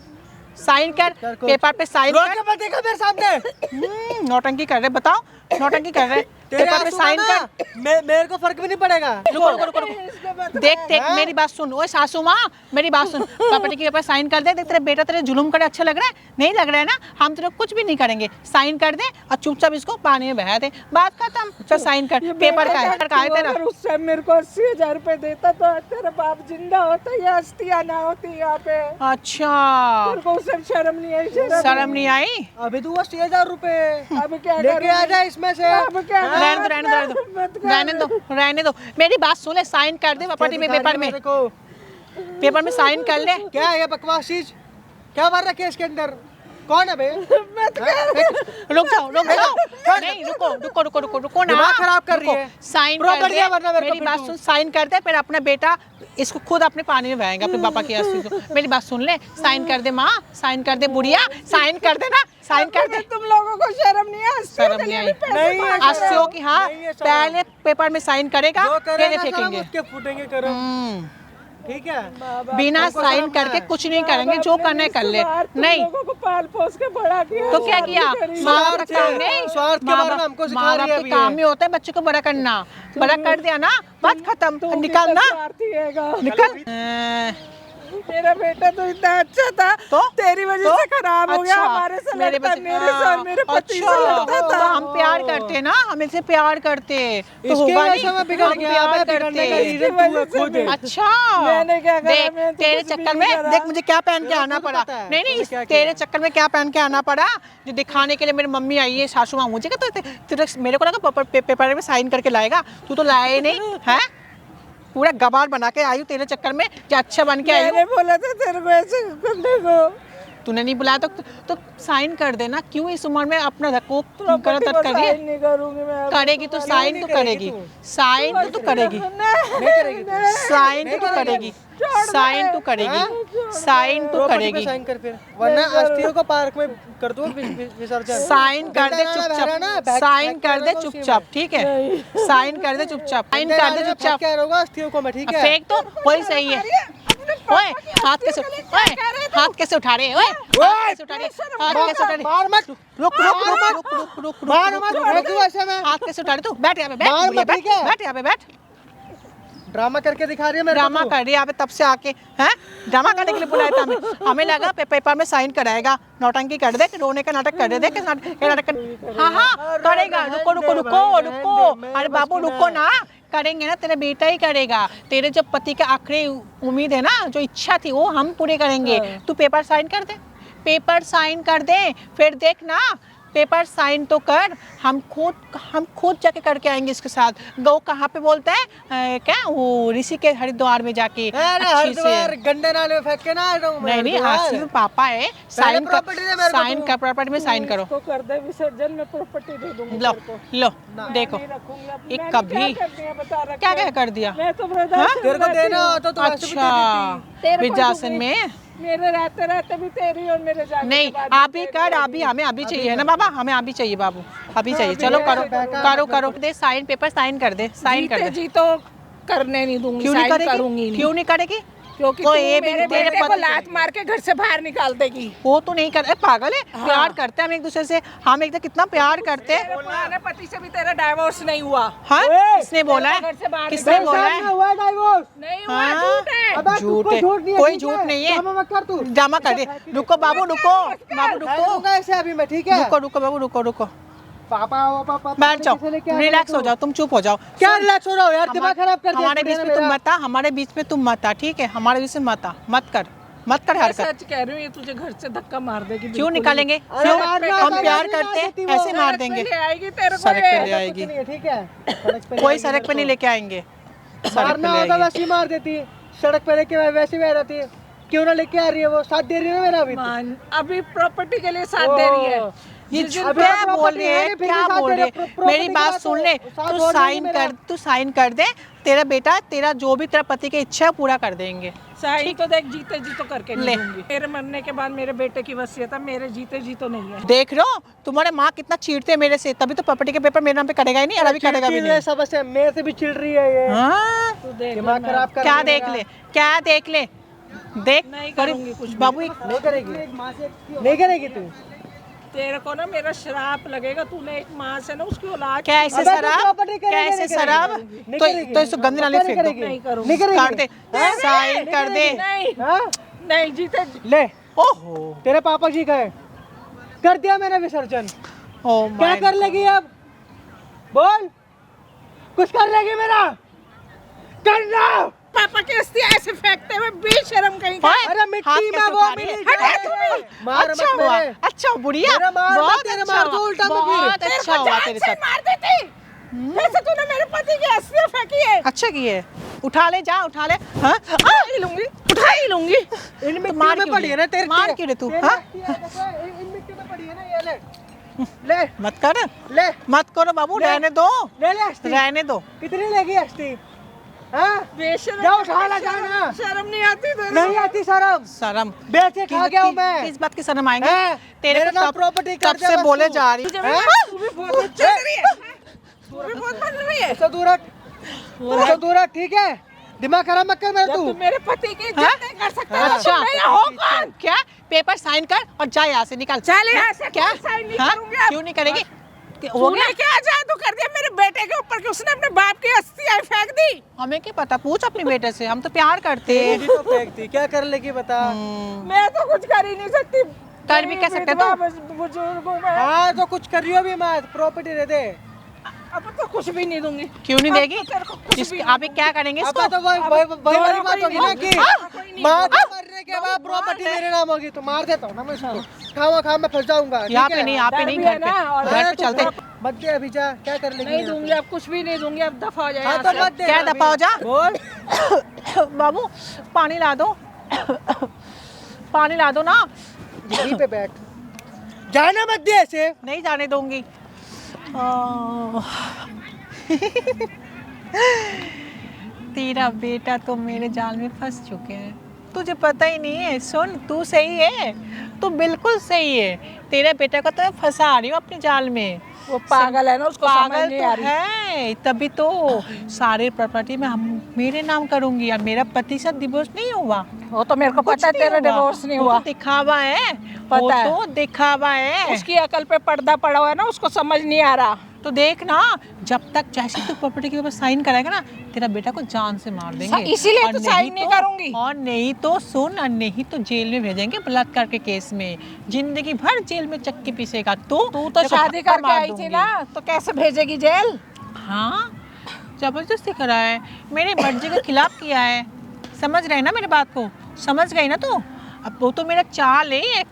साइन कर,
को।
पेपर पे साइन
रोक
कर।
के मत देखा मेरे सामने।
नौटंकी कर रहे, बताओ, नौटंकी कर रहे।
तेरे
पेपर पे
आंसू
साइन
ना,
कर।
मेरे को फर्क भी नहीं पड़ेगा।
रुको रुको रुको रुको। देख मेरी बात सुन, ओए सासू माँ मेरी बात सुन, प्रॉपर्टी के पेपर साइन कर दे। देख तेरा बेटा तेरे जुलूम करे अच्छा लग रहा है? नहीं लग रहा है ना? हम तेरे कुछ भी नहीं करेंगे, साइन कर दे और चुपचाप इसको पानी में बहा दे, बात खत्म। चल साइन कर, पेपर का है तेरा।
अगर उस टाइम मेरे को 80,000 रुपए देता तो आज तेरा बाप जिंदा होता या हस्तियां ना होती यहाँ पे।
अच्छा,
तेरे को उस टाइम शर्म नहीं आई?
शर्म नहीं आई?
अभी तू 80,000 रुपए
अब क्या
लेके आ जा इसमें से।
अब क्या
रहने दो, रहने दो, रहने दो,
मत कर।
रहने दो, रहने दो। मेरी बात सुन ले, साइन कर दे प्रॉपर्टी में, पेपर में,
मेरे को
पेपर में साइन कर ले।
क्या है ये बकवास चीज? क्या भर रखे इसके अंदर? कौन है बे?
रुक जाओ, रुक जाओ, नहीं रुको रुको रुको रुको रुको ना,
दिमाग खराब कर रही
रुको।
है।
साइन कर
प्रॉपर्टी है
दे,
वरना मेरे को
मेरी
फिर
बात
तू।
सुन, साइन कर दे, फिर अपना बेटा इसको खुद अपने पानी में बहाएगा, अपने पापा की अस्थि को। मेरी बात सुन ले, साइन कर दे माँ, साइन कर दे बुढ़िया, साइन कर दे ना, साइन कर दे।
तुम लोगों को शर्म नहीं है?
शर्म नहीं आई?
नहीं है शर्म।
अस्सियों की, हाँ,
नहीं है शर्म।
पहले पेपर में साइन करेगा,
जो
फिर
करेगा
फेंकेंगे।
उसके फूटेंगे करो, ठीक है।
बिना
तुमको
साइन
शर्म
करके
है।
कुछ नहीं करेंगे, जो करना है कर ले। नहीं,
पाल पोस के बड़ा किया,
तो क्या किया? माँ बाप का काम नहीं,
स्वार्थ के बारे में हमको सिखा
माँ
रही
बाप
है
के
अभी
काम
ये।
ही होता है बच्चे को बड़ा करना। बड़ा कर दिया ना, बस खत्म, निकालना, निकल।
मेरा बेटा तो इतना अच्छा था,
तो
तेरी वजह से खराब हो गया। हमारे से लड़ता, मेरे से, मेरे पति से लड़ता
तो
था।
हम प्यार करते ना, हम इसे प्यार करते तो
इसके
होगा
वजह
नहीं,
से मैं बिगड़
हम
गया,
प्यार
मैं बिगड़ने का
करते।
रीजन तू है खुद।
अच्छा,
मैंने क्या करा?
देख
मैं तो
तेरे
कुछ भी
चक्कर
नहीं
में
करा।
देख मुझे क्या पहन के आना
खुद
पड़ा।
पता है,
नहीं
तूने
नहीं,
क्या किया।
तेरे चक्कर में क्या पहन के आना पड़ा, जो दिखाने के लिए मेरी मम्मी आई है, सासू माँ, मुझे क्या तेरे मेरे को लगा पेपर में साइन करके लाएगा, तू तो लाया ही नहीं है। पूरा गवार बना के आई हूँ तेरे चक्कर में, जो अच्छा बन के आई
मैंने
हूँ।
बोला था तेरे को ऐसे करने को।
तूने नहीं बुलाया तो साइन कर देना, क्यों इस उम्र में अपना धक्को
प्रॉपर्टी
कर
को
करिए।
साइन नहीं करूंगी मैं।
करेगी तो साइन तो करेगी, साइन तो करेगी, साइन तो करेगी, साइन तो करेगी, साइन तो
प्रॉपर्टी पे
करेगी।
साइन कर फिर, वरना अस्थियों को पार्क में कर दो विसर्जन।
साइन कर दे
बहरा ना,
चुपचाप,
बैक-
साइन
बैक
कर दे
करो उसी में।
चुपचाप, ठीक है, साइन कर दे चुपचाप, साइन कर दे चुपचाप।
क्या होगा अस्थियों को मैं, ठीक
अब
है।
फेंक तो वही सही है। ओए हाथ कैसे, ओए हाथ कैसे उठा रहे, ओए हाथ कैसे उठा रहे, हाथ कैसे उठा रहे,
मार मत,
रुक रुक रुक रुक रुक रुक
मार
रुक
मत,
रुक
मैं क्यों ऐसे में
हाथ कैसे उठा रहे, तू बैठ यहाँ पे, बैठ
मार
भैया,
मत,
बैठ
ठीक है?
बैठ यहाँ पे, बैठ।
ड्रामा करके दिखा रही है मेरे को
ड्रामा
तू।
कर रही है यहाँ पे तब से आके, हैं ड्रामा करने के लिए बुलाया था हमें, हमें लगा पेपर में साइन कराएगा, नौटंकी कर दे, रोने का नाटक कर दे, देख ये नाटक कर, हाँ हाँ करेगा, रुको रुको रुको रुको, अरे बाबू रुको ना, करेंगे ना, तेरा बेटा ही करेगा। तेरे जो पति का आखिरी उम्मीद है ना, जो इच्छा थी वो हम पूरे करेंगे। तू पेपर साइन कर दे, पेपर साइन कर दे, फिर देख ना, पेपर साइन तो कर, हम खुद जाके करके आएंगे इसके साथ। गौ कहाँ पे बोलता है क्या, वो ऋषि के हरिद्वार में जाके
अरे
अच्छी से।
हरिद्वार गंदे नाले में फेंक के ना आ रहा हूँ मैं,
नहीं नहीं,
हरिद्वार।
आज से पापा है, साइन कर,
प्रॉपर्टी दे मेरे को
साइन
तू।
कर, प्रॉपर्टी में साइन करो।
इसको कर दे विसर्जन में, प्रॉपर्टी दे दूंगी
लो
तेरे को।
लो देखो,
नहीं रखूंगी अब।
एक
मैंने
कभी
क्या कर दिया बता रखा
क्या
है।
क्या कर दिया।
मैं तो वृद्धाश्रम
तेरे को
रहती
देना
हूँ।
होता तो वैसे भी दे
अच्छा
देती।
तेरे को
वृद्धाश्रम
दूंगी।
में
मेरे रहते रहते भी तेरी और मेरे जाने
नहीं,
के बाद भी
अभी
तेरी
कर,
होगी।
अभी हमें अभी चाहिए ना बाबा, हमें अभी चाहिए बाबू, अभी चाहिए। चलो करो करो करो, दे साइन, पेपर साइन कर दे, साइन कर
जीते
दे।
जी तो करने नहीं दूंगी,
क्यों नहीं
साइन
करेगी,
करूंगी नहीं।
क्यों नहीं करेगी,
क्योंकि
तो
तू
ये भी
मेरे
तेरे
बेटे को
पति-
लात मार के घर से बाहर निकाल देगी।
वो तो नहीं कर, पागल है, प्यार करते हैं हम एक दूसरे से, हम एक दूसरे कितना प्यार करते हैं।
तेरे पुराने पति से भी तेरा डाइवोर्स नहीं हुआ।
हाँ किसने बोला
घर
है,
से बाहर
किसने
निकाल
बोला
सामने
है,
हुआ डाइवोर्स।
नहीं हुआ,
हाँ,
झूठ है।
अबे
झूठ
कोई
है,
झूठ नहीं है,
कोई
ठीक
झूठ
है?
नहीं है,
ड्रामा मत कर तू।
ड्रामा कर दे। रुको बाबू, रुको बाबू, रुको
रहूंगा ऐसे अभी मैं, ठीक है।
रुको रुको बाबू, रुको रुको,
पापा पापा
बैठ जाओ, रिलैक्स हो जाओ, तुम चुप हो जाओ।
क्या रिलैक्स हो रहा हो यार, दिमाग खराब कर दिया
हमारे बीच में तुम मत आ, हमारे बीच में तुम मत आ, ठीक है, हमारे बीच में मत आ, मत कर
मैं
हरकत।
सच कह रही हूँ, ये तुझे घर से धक्का मार देगी।
क्यों
बिल्कुल
निकालेंगे,
अरे
क्यों,
मारना
हम
आता
प्यार
है,
करते
नहीं
हैं,
वो।
ऐसे मार
सड़क पे
देंगे,
ले आएगी तेरे को
सड़क पे
ये।
ले आएगी,
नहीं है, ठीक है। सड़क पे ले
कोई
आएगी
सड़क पे नहीं लेके आएंगे, सड़क पे
मारना
ले
होता
आएंगे।
वैसे ही मार देती, सड़क पे लेके वैसे ही रहती है। क्यों ना लेके आ रही है, वो साथ दे रही है ना मेरा अभी।
मान अभी प्रॉपर्टी के लिए साथ दे रही है।
ये
अभी
क्या
property
बोल रही
है
है,
नहीं, फिर
क्या
भी साथ
बोल
दे
रही
रहे,
है,
property
मेरी
के
बात
बाद
सुन
तो
ले,
साथ
तू
बोल रही
साइन
मेरा।
कर, तू साइन कर दे, तेरा बेटा, तेरा जो भी तेरा पति की इच्छा है पूरा कर देंगे।
साइन तो देख जीते जी तो करके
ले।
नहीं दूंगी। मेरे मरने के बाद मेरे बेटे की वसीयत है, मेरे जीते जी तो नहीं है।
देख लो तुम्हारे माँ कितना चीड़ते हैं मेरे से, तभी तो प्रॉपर्टी के पेपर मेरे नाम पे करेगा ही नहीं, और अभी करेगा भी
चिढ़
नहीं।
सब से मेरे से भी चिढ़ रही है ये।
हाँ,
तू देख
दिमाग खराब कर
क्या
रही है
देख
मेरा।
ले, क्या देख ले, देख
नहीं
करी-
करूंगी कुछ भी।
बाबू
नहीं करेगी, नहीं करेगी तू।
तेरे को ना मेरा श्राप लगेगा, तूने एक माँ से ना उसकी औलाद
कैसे
अबे तू
शराब,
property करेगी,
कैसे
नहीं
शराब,
करेगी?
तो
नहीं करेगी।
तो इसको गंदे नाले
नहीं
फेंक दो,
करेगी।
नहीं करूंगी।
नहीं करेगी।
काट दे, साइन कर दे।
नहीं
हाँ?
नहीं जीते
ले,
ओहो,
तेरे पापा जी का है, कर दिया मैंने विसर्जन।
ओ
क्या
माय
कर लेगी अब, बोल, कुछ कर लेगी मेरा, करना।
पापा की अस्थि ऐसे फेंकते हुए बेशरम कहीं का।
ओए,
अरे
हाथ
मिट्टी में
कैसे
वो
उठा रही है?
मिली
हट,
जाए।
हट, हट।
मार
अच्छा
मत
हुआ,
मेरे।
अच्छा बुढ़िया,
मेरा मार मत,
बहुत
तेरे
अच्छा
मार दो
हुआ,
उल्टा में फिर।
बहुत
तेरे
अच्छा
को
हुआ
जान
तेरे
से
साथ।
मार देती जैसे तूने मेरे पति की अस्थियां फेंकी है।
अच्छा किए, उठा ले, जा उठा ले, हाँ
उठा ही लूंगी, उठा ही लूंगी।
इन मिट्टी
मार
में
क्यों
पड़ी है ना तेरे,
मार क्यों रे तू,
तेरे
हाँ?
मिट्टी है, देखो, इन मिट्टी में पड़ी है ना, ये ले, ले,
मत कर,
ले,
मत करो बाबू,
ले।
रहने दो,
ले ले अस्थि।
रहने दो।
कितनी लेगी अस्थि, हाँ?
बेशरम,
जाओ उठा ला, जाना।
शर्म नहीं आती तुझे?
नहीं आती शर्म,
शर्म
बेचे खा गया हूँ मैं।
किस बात की शर्म आएंगे,
हैं?
तेरे
मेरे
को
नाम
कब
property कर
कब
दे
से
बस
बोले
तू।
जा रही
तुझे
हैं?
तू भी बहुत अच्छी लग रही है, तू भी बहुत बन रही है।
ऐसा दूर रख, ऐसा दूर रख, ठीक है, दिमाग खराब मत कर मेरा
जब
तू।
तू मेरे पति की
हाँ?
इज्जत नहीं कर सकता तो
अच्छा।
तुम नहीं हो कौन?
क्या पेपर साइन कर और जा यहाँ से, निकल।
चल यहाँ से,
क्या
साइन नहीं
हाँ?
करूंगी अब।
क्यों नहीं करेगी? हो गया?
तूने क्या जादू कर दिया मेरे बेटे के ऊपर कि उसने अपने बाप की अस्थियां फेंक दी?
हमें क्या पता, पूछ अपने बेटे से, हम तो प्यार करते हैं।
तेरी तो फेंकती, क्या कर लेगी बता।
मैं तो कुछ कर ही नहीं सकती।
कर भी क्या सकते तो?
बुजुर्ग हूँ मैं।
हाँ तो कुछ कर रही हो भी मत, प्रॉपर्टी दे दे।
अब तो कुछ भी नहीं दूंगी।
क्यों नहीं
अब
देगी?
तो तेरे को कुछ भी
अभी क्या करेंगे
अब
इसको?
तो वही वाली बात होगी ना कि
कोई नहीं।
माँ के मरने के बाद प्रॉपर्टी मेरे नाम होगी, तो मार देता हूँ ना मैं इसको। खावा खा मैं फंस जाऊंगा।
यहाँ पे नहीं, यहाँ पे
डर
नहीं,
भी
घर
है ना, और
पे, घर पे
तो
चलते।
मत दे अभी, जा क्या कर लेगी।
नहीं दूंगी, अब कुछ भी नहीं दूंगी, अब दफा हो जाए
हाँ
यहाँ
तो
से।
मत दे।
क्या दफा हो जा?
बोल।
बाबू पानी ला दो, पानी ला दो ना।
यहीं पे बैठ, जाना मत दे ऐसे।
नहीं जाने दूंगी। तेरा बेटा तो मेरे जाल में फंस चुके हैं, तुझे पता ही नहीं है। सुन, तू सही है, तू बिल्कुल सही है। तेरे बेटे को तो मैं फंसा रही हूँ अपने जाल में।
वो पागल है ना, उसको समझ
पागल
नहीं
तो
आ रही।
है, तभी तो सारे प्रॉपर्टी में हम मेरे नाम करूंगी, और मेरा पति से डिवोर्स नहीं हुआ।
वो तो मेरे को
कुछ
पता है,
नहीं
तेरा
हुआ।
डिवोर्स नहीं
वो
हुआ।
तो दिखावा है,
पता
वो
है।
तो दिखावा है।
उसकी अकल पे पर्दा पड़ा हुआ है ना, उसको समझ नहीं आ रहा।
तो देख ना, जब तक जैसे तू प्रॉपर्टी के ऊपर साइन कराएगा ना, तेरा बेटा को जान से मार देंगे।
इसीलिए
और
तो साइन नहीं करूंगी।
और नहीं तो सुन, और नहीं तो जेल में भेजेंगे बलात्कार के केस में, जिंदगी भर जेल में चक्की पीसेगा तू।
तू तो
तेरे को
शादी
धक्का
करके
मार
आई थी
दूंगी।
ना, तो कैसे भेजेगी जेल?
हाँ, जबरदस्ती करा है, मेरी मर्जी के खिलाफ किया है। समझ रहे ना मेरी बात को? समझ गई ना तू? अब वो तो मेरा चाल है एक,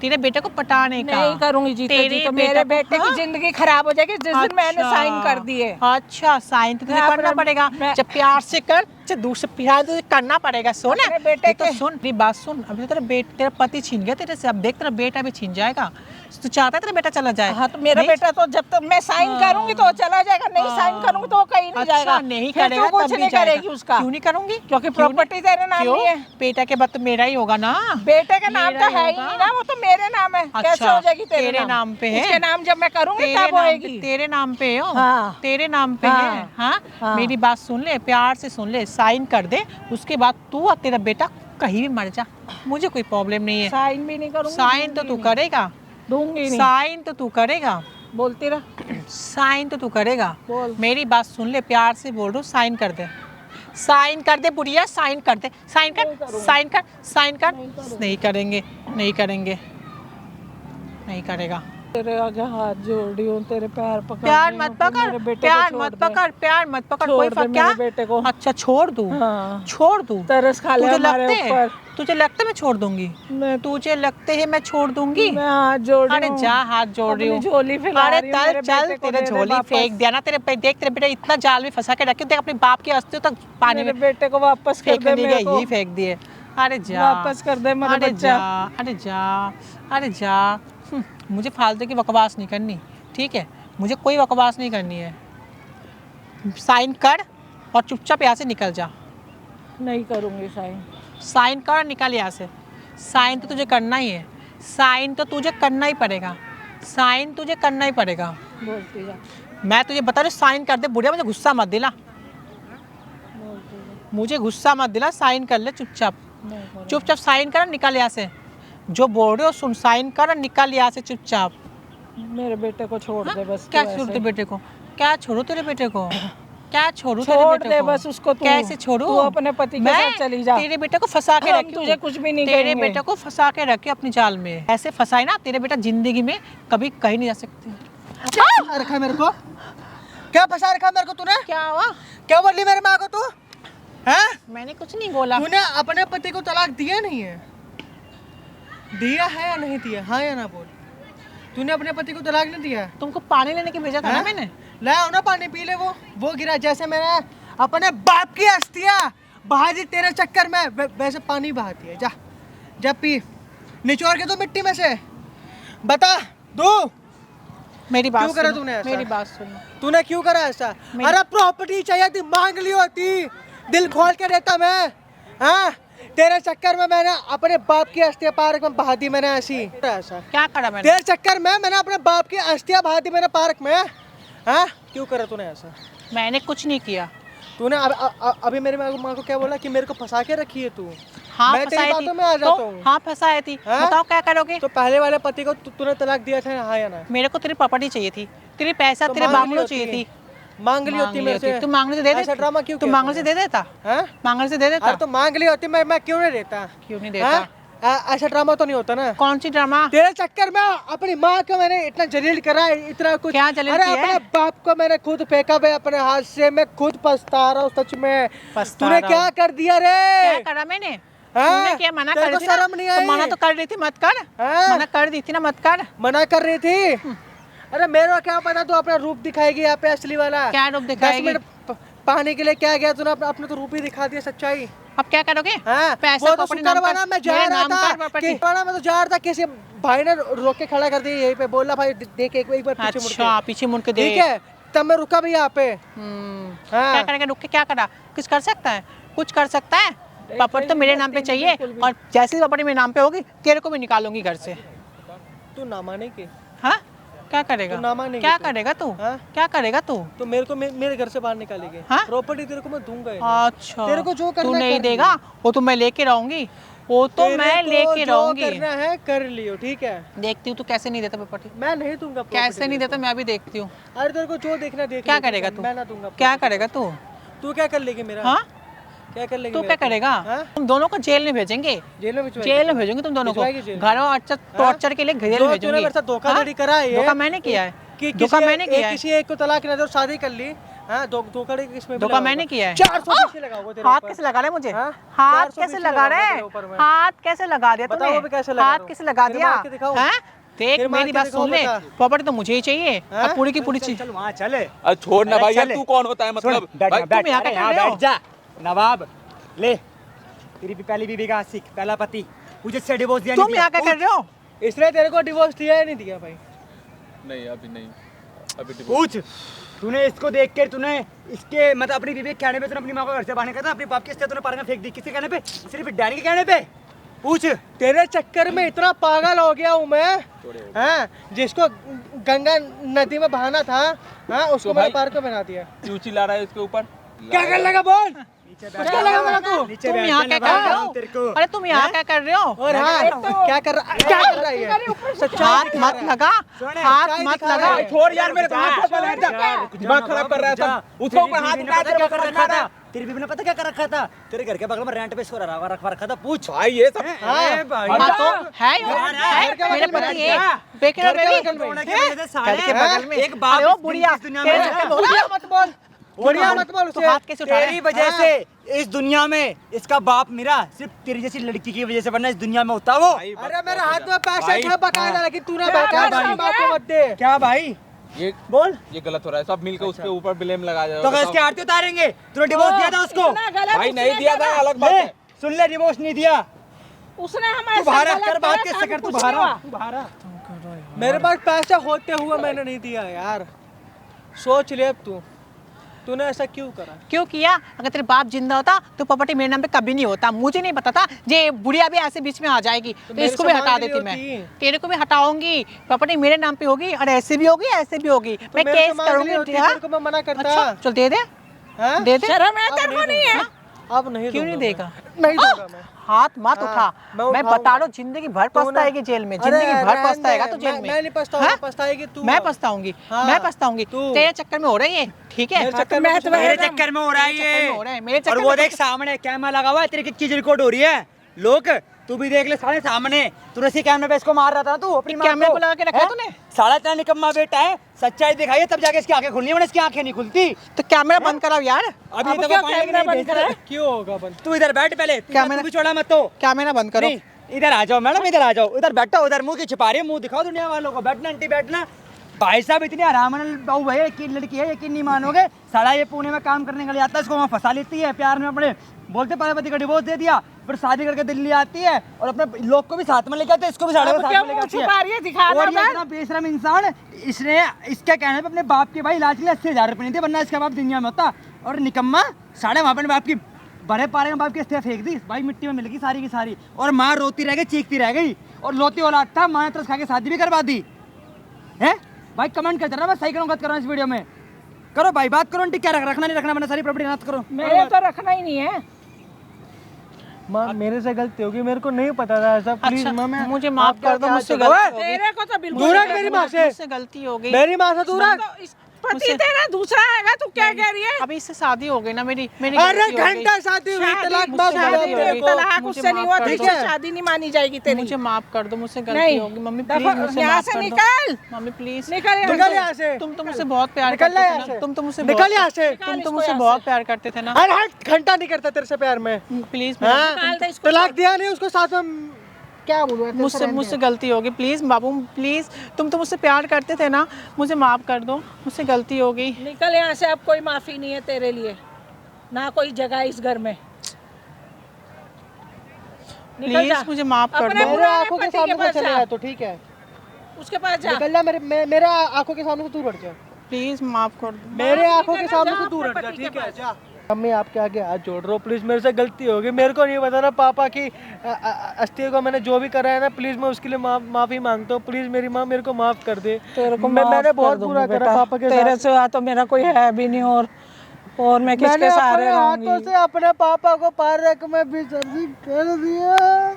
तेरे बेटे को पटाने का।
नहीं करूंगी जीते जी, तो मेरे बेटे की जिंदगी खराब हो जाएगी जिस दिन मैंने साइन कर दिए।
अच्छा, साइन तो तुझे
मैं
करना
अपने-
पड़ेगा।
मैं-
जब प्यार से कर, जब दूर से प्यार तुझे करना पड़ेगा। सुन,
अपने बेटे
ये तो
के-
सुन, मेरी बात सुन। अभी तो तेरा पति छीन गया तेरे से, अब देख तेरा बेटा भी छीन जाएगा। तू चाहता है तेरा बेटा चला जाए?
हाँ तो मेरा
नहीं?
बेटा तो जब तक मैं साइन करूंगी तो वो चला जाएगा, नहीं साइन करूंगी तो वो कहीं नहीं
अच्छा,
जाएगा।
नहीं
फिर
करेगा
तू कुछ
तब भी
नहीं
जाएगा।
करेगी उसका।
क्यों नहीं करूंगी?
क्योंकि
क्यों नहीं?
प्रॉपर्टी तेरे नाम
क्यों?
नहीं है।
बेटा के बाद तो मेरा ही होगा ना।
बेटे का नाम
मेरा
तो है ही
होगा।
नहीं ना, वो तो मेरे नाम है। कैसे
अच्छा,
हो जाएगी
तेरे नाम पे है?
उसके नाम जब मैं करूंगी
तेरे
तब
नाम
होएगी।
पे, तेरे नाम पे हो?
हाँ।
तेरे नाम पे
हाँ।
है? हाँ?
हाँ।
मेरी बात सुन ले, प्यार से सुन ले, साइन कर दे, उसके बाद तू और तेरा बेटा कहीं भी मर जा, मुझे कोई प्रॉब्लम नहीं है।
साइन भी नहीं करूंगी।
साइन तो तू करेगा,
दूंगी नहीं।
साइन तो तू करेगा,
बोलती रहा।
साइन तो तू करेगा।
बोल।
मेरी बात सुन ले, प्यार से बोल रहा हूँ, साइन कर दे, साइन कर दे बुढ़िया, साइन कर दे, साइन कर, साइन कर, साइन कर। नहीं करेंगे, नहीं करेंगे, नहीं करेगा।
तेरे आगे हाथ जोड़ रही हूँ, तेरे पैर पकड़
प्यार
रही
मत
हूँ, मेरे
पकड़,
बेटे को
प्यार
छोड़
मत
दे।
पकड़, प्यार मत पकड़,
छोड़
कोई
दे
फर्क
मेरे
क्या?
बेटे को।
अच्छा, छोड़ दूँ?
हाँ।
छोड़ दूँ?
तरस खा ले
तुझे
हमारे
लगते है,
ऊपर।
तुझे लगता है मैं छोड़ दूंगी?
मैं
तुझे लगते है मैं छोड़ दूंगी?
मैं हाथ जोड़ रही
अरे
हूँ।
जा, हाथ जोड़ रही हूँ।
अपनी झोली फैला
अरे
रही हूँ,
चल
मेरे
चल,
बेटे को
तेरे
दे दे
झोली
वापस।
फेंक दिया ना तेरे पे। देख तेरे बेटा इतना जाल में फंसा के रखे, देख अपने बाप की अस्थियों तक पानी
मेरे
में
बेटे को वापस कर
फेंक
दे
नहीं
मेरे
गया,
को।
यही फेंक दिए। अरे जा,
वापस कर दे मेरा
अरे
बच्चा।
जा, अरे जा, अरे जा। मुझे फालतू की बकवास नहीं करनी, ठीक है? मुझे कोई बकवास नहीं करनी है। साइन कर और चुपचाप यहाँ से निकल जा।
नहीं करूंगी साइन।
साइन कर और निकल यहाँ से। साइन तो तुझे करना ही है, साइन तो तुझे करना ही पड़ेगा, साइन तुझे करना ही पड़ेगा।
बोलती जा,
मैं तुझे बता रही हूँ, साइन कर दे बुढ़िया, मुझे गुस्सा मत दिला,
बोलती जा।
मुझे गुस्सा मत दिला। साइन कर ले चुपचाप,
नहीं करूंगी।
चुपचाप साइन कर और निकल यहाँ से। जो बोल रहे हो सुन, साइन कर और निकल यहाँ से चुपचाप।
मेरे बेटे को छोड़ दे बस।
क्या
तू
छोड़ू
ऐसे।
तेरे बेटे को? क्या छोड़ू तेरे बेटे को? क्या छोड़ू तेरे
छोड़
बेटे
दे
को?
बस उसको तू।
कैसे छोड़ू?
तू अपने पति के
मैं
साथ चली जा।
तेरे बेटे को फंसा के
हम
रखी हूँ।
तुझे कुछ भी नहीं
तेरे
कहेंगे।
बेटे को फंसा के रखे अपनी जाल में। ऐसे फंसाए ना, तेरे बेटा जिंदगी में कभी कहीं नहीं जा सकते।
फंसा रखा मेरे को? क्या फंसा रखा मेरे को तूने?
क्या हुआ?
क्या बोली मेरे माँ को तू? हैं?
मैंने कुछ नहीं बोला।
तूने अपने पति को तलाक दिया नहीं है? दिया है या नहीं दिया? हाँ या ना बोल। तूने अपने पति को तलाक नहीं दिया?
तुमको पानी लेने के भेजा था ना
हैं?
मैंने।
लाओ ना पानी पी ले। वो गिरा जैसे मैंने अपने बाप की अस्थियां बहा दी तेरे चक्कर में, वैसे पानी बहाती है। जा जा पी, निचोड़ के तो मिट्टी में से। बता दो,
मेरी बात
क्यों करा
सुनो,
तूने ऐसा?
मेरी बात सुनो।
तूने क्यों करा ऐसा? अरे प्रॉपर्टी चाहिए थी, मांग ली होती, दिल खोल के देता मैं। हाँ, तेरे चक्कर में मैंने अपने बाप की अस्थियां पार्क में बहा दी मैंने। ऐसी ऐसा
क्या करा मैंने?
तेरे चक्कर में मैंने अपने बाप की अस्थियां बहा दी मैंने पार्क में। हाँ, क्यों करा तूने ऐसा?
मैंने कुछ नहीं किया।
तूने अभी मेरे माँ को क्या बोला कि मेरे को फंसा के रखी है तू?
हाँ
मैं तेरी
फंसाई थी
बातों में आ जाता
तो
हूँ।
हाँ फंसाई थी।
हाँ?
बताओ क्या करोगे?
तो पहले वाले पति को तूने तलाक दिया था, हाँ या ना?
मेरे को तेरी प्रॉपर्टी चाहिए थी, तेरी पैसा,
तो
तेरे
मांग ली
बांग्लो
होती।
चाहिए थी।
मांग ली होती मेरे से।
तू मांगने से दे
ऐसा
देता।
ड्रामा क्यों
तू
किया
मांगने से
तूने?
दे देता।
हाँ?
मांगने से दे देता।
अरे तो मांग ली होती, मैं क्यों नहीं देता?
क्यों नहीं देता?
हाँ? ऐसा ड्रामा तो नहीं होता ना।
कौन सी ड्रामा?
तेरे चक्कर में अपनी माँ को मैंने इतना जलील करा, इतना कुछ।
क्या जलील
अरे
किया है?
अपने बाप को मैंने खुद फेंका भाई अपने हाथ से, मैं खुद पछता रहा हूँ सच में।
पछता
तूने
रहा
क्या कर दिया रे?
क्या करा मैंने?
हाँ?
तूने क्या मना
तेरे
कर
को
दी ना?
शर्म नहीं
तो
आई?
मना तो कर रही थी मत कर।
हाँ?
मना कर दी थी ना मत कर।
मना कर रही थी। अरे मेरे को क्या पता तू अपना रूप दिखाएगी यहाँ पे असली वाला।
क्या रूप दिखाएगी?
10 मिनट पाने के लिए क्या गया तूने? अपने तो रूप ही दिखा दिया, सच्चाई।
अब क्या करोगे?
हाँ,
पैसा
वो तो
प्रॉपर्टी
शुक्र
नाम
बना
कर,
मैं जा
मेरे
रहा
नाम
था
कर प्रॉपर्टी।
मैं तो जा रहा था, किसी भाई ने रोक के खड़ा कर दिया यहीं पे, बोला भाई देख एक बार पीछे मुड़
अच्छा
के।
पीछे मुड़ के दे।
ठीक है, तब मैं रुका भी यहाँ पे। हाँ।
क्या करेगा? रुक के क्या करा? कुछ कर सकता है? कुछ कर सकता है? प्रॉपर्टी तो मेरे नाम पे चाहिए, और जैसी प्रॉपर्टी मेरे नाम पे होगी तेरे को भी निकालूंगी घर से।
तू ना माने की?
हाँ क्या करेगा?
तू ना मानेगी
क्या
तो?
करेगा तू?
हाँ?
क्या करेगा तू?
तो मेरे को मेरे घर से बाहर निकालेगी।
हाँ?
प्रॉपर्टी तेरे को मैं दूंगा ही नहीं।
अच्छा
तेरे को जो करना
तू
है
नहीं
कर
देगा, वो तो मैं लेके रहूंगी, वो तो
तेरे
मैं
को
लेके
जो
रहूंगी।
करना है कर लियो, ठीक है?
देखती हूँ तू कैसे नहीं देता प्रॉपर्टी।
मैं नहीं दूंगा property
कैसे नहीं
तेरे
देता मैं भी देखती हूँ।
को। अरे तेरे को जो देखना देख
क्या
ले,
करेगा तू?
मैं ना दूंगा
क्या
property।
करेगा तू?
तू क्या कर लेगी मेरा?
हाँ
क्या कर लेगी
तू
मेरा
क्या करेगा?
हाँ?
तुम दोनों को जेल में भेजेंगे।
जेल में भिजवाएगी?
जेल में भेजेंगे तुम दोनों को।
भिजवाएगी जेल में?
घर और टॉर्चर के लिए जेल
जो
में
तूने
भेजेंगे।
मेरे साथ धोखाधड़ी करा है ये,
धोखा मैंने किया है।
कि
धोखा मैंने किया है।
किसी एक को तलाक ना दो, शादी कर ली। हाँ, धोखाधड़ी किसमें भी
धोखा
लगा
मैंने
होगा।
किया है।
400 पीछे लगा होगा तेरे
हाथ
ऊपर।
कैसे लगा रहे मुझे?
हाँ?
हाथ
400
कैसे
पीछे
लगा
लगा
रहे?
तेरे ऊपर मैं।
हाथ कैसे लगा दिया
बताओ
तूने?
वो भी कैसे लगा
हाथ
रहा
कैसे
हूँ?
लगा
फिर
दिया?
मार के दिखाओ।
हैं? देख
फिर मार
मेरी
के
बात
दिखाओ,
सुन ले,
बता।
प्रॉपर्टी तो मुझे ही चाहिए
हाँ?
और पूरी की पूरी चीज।
चल वहाँ चल।
अरे छोड़ ना
अरे
भाई यार,
चल।
तू कौन होता है मतलब?
बैठ
भाई,
जा, बैठ
तुम यहाँ
अरे
क्या कर
यहाँ
रहे हो?
बैठ जा। नवाब ले, तेरी पहली बीवी का आशिक, पहला पति, मुझे से डिवोर्स दिया नहीं
तुम
दिया।
यहाँ क्या कर रहे हो?
इसने तेरे को डिवोर्स दिया या नहीं दिया भाई?
नहीं अभी नहीं, अभी divorce।
पूछ, तूने इसको देख कर तूने इसके मतलब अपनी बीवी के कहने पे तूने अपनी माँ को घर से बाहर निकाला था, अपने बाप के स्टेट तूने पार में फेंक दी, किसके कहने पे? सिर्फ डैडी के कहने पे। पूछ,
तेरे चक्कर में इतना पागल हो गया हूँ मैं। हाँ, जिसको गंगा नदी में बहाना था, हाँ, उसको
तो
मैंने
भाई-
पार को बना दिया।
क्यों चिल्ला रहा है उसके ऊपर?
क्या कर लगा बोल?
क्या
लगा मेरा तू?
नीचे
तुम
बैठ
यहाँ
जा,
क्या कर
नवाब,
रहे
बताऊं तेरे को।
हो? अरे तुम यहाँ क्या कर रहे हो?
और हाँ, क्या कर रहा है ये?
हाथ मत लगा, हाथ मत
दिखा
लगा।
रहा है।
छोड़ यार मेरे को हाथ पकड़ रहा है, दिमाग खराब कर रहा है सब। उसके ऊपर हाथ उठा के
क्या कर
पकड़
रखा
रहा
था?
है।
तेरी बीवी ने पता क्या कर रखा था? तेरे घर के बगल में रेंट पे इसको रखवा रखा था। पूछ
भाई ये सब
अरे भाई,
हाँ तो है यो, है मेरे पति है, बेकार बेबी
रोने की वजह से साले
घर के बगल में
एक बाप
अरे वो
इस
बुढ़िया,
दुनिया
तेरे
में
चक्कर में हो रहा है?
मत बोल, बढ़िया मत बोल
तो
उसे।
हाथ कैसे उठा रहा
तेरी
है?
वजह से इस दुनिया में इसका बाप मेरा सिर्फ तेरी जैसी लड़की की वजह से, वरना इस दुनिया में होता वो।
अरे मेरे हाथ में पैसे
भाई,
थे बकायदा, लेकिन तूने
क्या
बकायदा
भाई?
अपनी बात को मत दे।
क्या भाई
ये
बोल?
ये गलत हो रहा है, सब मिलकर उसके ऊपर ब्लेम लगा
तो अगर इसके आरती उतारेंगे, तूने डिवोर्स दिया था उसको?
भाई नहीं दिया था, अलग बात
ले,
है।
सुन ले, डिवोर्स नहीं दिया।
उसने हमारे
तू बाहर
साथ
कर
गलत
बात
करा,
कैसे कर?
कभी
तू
कुछ
बाहर
नहीं
आ,
हुआ।
तू बाहर आ।
मेरे पास पैसा होते हुए मैंने नहीं दिया यार। सोच ले अब तूने ऐसा क्यों करा?
क्यों किया? अगर तेरे बाप जिंदा होता तो प्रॉपर्टी मेरे नाम पे कभी नहीं होता। मुझे नहीं पता था ये बुढ़िया भी ऐसे बीच में आ जाएगी, तो
मेरे
इसको
से
भी
मांग
हटा
ली
देती मैं।
होती।
तेरे को भी हटाऊंगी, प्रॉपर्टी मेरे नाम पे होगी, और ऐसे भी होगी ऐसे भी होगी। मैं
मेरे से
केस
मांग ली
करूंगी।
होती,
हाँ?
तेरे को मैं मना करता।
अच्छा चल दे दे,
हाँ?
दे दे।
शर्म है
अब
तेरे को नहीं है?
दूंगा। अब नहीं
क्यों नहीं
दूंगा
देगा?
मैं। नहीं दूंगा मैं।
हाथ मत
हाँ,
उठा।
मैं
मैं
उठाऊंगा।
बता रहा हूँ, जिंदगी भर पछताएगी जेल में, जिंदगी
अरे
भर
रहने
पछताएगा
दे,
तो जेल में।
मैं नहीं पछताऊंगा,
हाँ?
पछताएगी तू।
मैं पछताऊंगी,
हाँ,
मैं पछताऊंगी।
तू।
तेरे चक्कर में हो रही है, ठीक है?
मेरे
हाँ,
चक्कर में कुछ नहीं।
मेरे चक्कर में हो रहा है
मेरे चक्कर
ये।
में हो रहा है, मेरे
और
चक्कर
वो
में
देख सामने कैमरा लगा हुआ है, तेरी किस चीज रिकॉर्ड हो रही है। लोग तू भी देख ले साले सामने, तूने इसी कैमरे पे इसको मार रहा था ना तू अपनी माँ
कैमरे को लगा के रखा
हैं?
तूने?
साला इतना निकम्मा बेटा है, सच्चाई दिखाइए तब जाके इसकी आंखें खुलनी है, वरना इसकी आंखें नहीं खुलती।
तो कैमरा बंद कराओ यार।
अभी
अब
तक
क्या
वो पानी
कैमरा
नहीं
बंद
भेज
करा?
रहे।
क्यों होगा बंद?
तू इधर बैठ पहले,
कैमरा-
तू भी छोड़ा मत तो।
कैमरा बंद करो।
नहीं, इधर आ जाओ मैडम, इधर आ जाओ, इधर बैठो, उधर मुंह की छिपा रही है, मुंह दिखाओ दुनिया वालों को। बैठना आंटी बैठना। भाई साहब इतनी आराम बहू है, यकीन लड़की है, यकीन नहीं मानोगे। साला ये पुणे में काम करने के लिए आता है, इसको वहाँ फंसा लेती है प्यार में अपने, बोलते पहले पति का डिवोर्स दे दिया, फिर शादी करके दिल्ली आती है और अपने लोग को भी साथ में लेके आते है, इसको भी साढ़े
अब
साथ
क्या
में लेके
मुंह
आती है।
छुपा रही है? दिखा
और
दो
ये
मैं।
इतना बेशरम इंसान, इसने इसके कहने पे अपने बाप के भाई इलाज के लिए 80,000 रुपये नहीं थे, वरना इसका बाप दुनिया में होता। और निकम्मा साढ़े वहाँ पे बाप की बड़े पारे में बाप की अस्थियाँ फेंक दी भाई, मिट्टी में मिल गई सारी की सारी। और माँ रोती रह गई, चीखती रह गई, और लोती औलाद था, माँ ने तरस खा के शादी भी करवा दी है। भाई कमेंट करते रहा, मैं सही करूँ गलत कर रहा हूँ इस वीडियो में। करो भाई बात करो, आंटी क्या रखना नहीं रखना, मैंने सारी प्रॉपर्टी नाथ करो।
मेरे तो रखना ही नहीं है।
माँ मेरे से गलती होगी, मेरे को नहीं पता था ऐसा, प्लीज
अच्छा
माँ मैं
मुझे माफ कर दो, मुझसे गलती हो गई।
तेरे को तो बिल्कुल
दूर हट मेरी माँ से,
मुझसे गलती हो गई।
मेरी माँ से दूर हट।
तो इस- पति तेरा दूसरा आएगा, तू क्या कह रही है?
अभी इससे शादी हो गई ना मेरी मेरी
अरे
गलती हो गई।
घंटा शादी हुई, तलाक
मुझसे
बात
गलती
हुई
हो
तेरे
गई।
को।
तलाक
मुझे
उससे नहीं
माफ
हुआ,
कर
ठीक
दो।
है, शादी नहीं मानी जाएगी तेरी।
मुझे माफ कर दो, मुझसे गलती
नहीं,
होगी मम्मी,
दफा-
प्लीज मुझसे
यहाँ
माफ
से
कर दो
निकल।
मम्मी प्लीज
निकल यहाँ
निकल
से।
यहाँ से,
तुम तो मुझसे बहुत प्यार
निकल
करते
यहाँ
थे
से,
ना, तुम तो मुझसे
निकल यहाँ से।
तुम तो
इसको
मुझसे
यहाँ
बहुत
से।
प्यार करते थे ना,
अरे हट, घंटा नहीं करता तेरे से प्यार में।
प्लीज
हाँ?
निकाल दे इसको।
तलाक दिया नहीं उसको, साथ में क्या बोलूँ मैं, तेरे से रहने
मुझसे गलती होगी, प्लीज बाबू प्लीज, तुम तो मुझसे प्यार करते थे ना, मुझे माफ कर दो, मुझसे गलती हो गई।
निकल यहाँ से, अब कोई माफी नहीं है तेरे लिए, ना कोई जगह इस घर में। निकल
प्लीज
जा,
मुझे माफ कर
अपने
दो।
मेरे
पुराने
आंखों के
पति
सामने
के
से
पास
चले
जा।
जा तो ठीक है,
उसके पास जा।
निकल जा मेरे आंखों के सामने से दूर हट जा,
प्लीज माफ कर दो।
मेरे आंखों के
करना,
सामने
जा
से दूर हट
अपने
जा,
पति के
ठीक है
पास।
जा। मम्मी आपके आगे हाथ जोड़ रहा हूँ, प्लीज मेरे से गलती हो गई, मेरे को नहीं पता ना पापा की अस्थि को मैंने जो भी करा है ना, प्लीज मैं उसके लिए माफी मांगता हूँ, प्लीज मेरी माँ मेरे को माफ कर दे।
तेरे को
मैंने बहुत बुरा करा पापा के
तेरे
साथ।
सिवा तो मेरा कोई है भी नहीं, और मैं
मैंने
किसके सहारे
अपने हाथों
रहूंगी?
से अपने पापा को पार रख में विसर्जित कर दिया।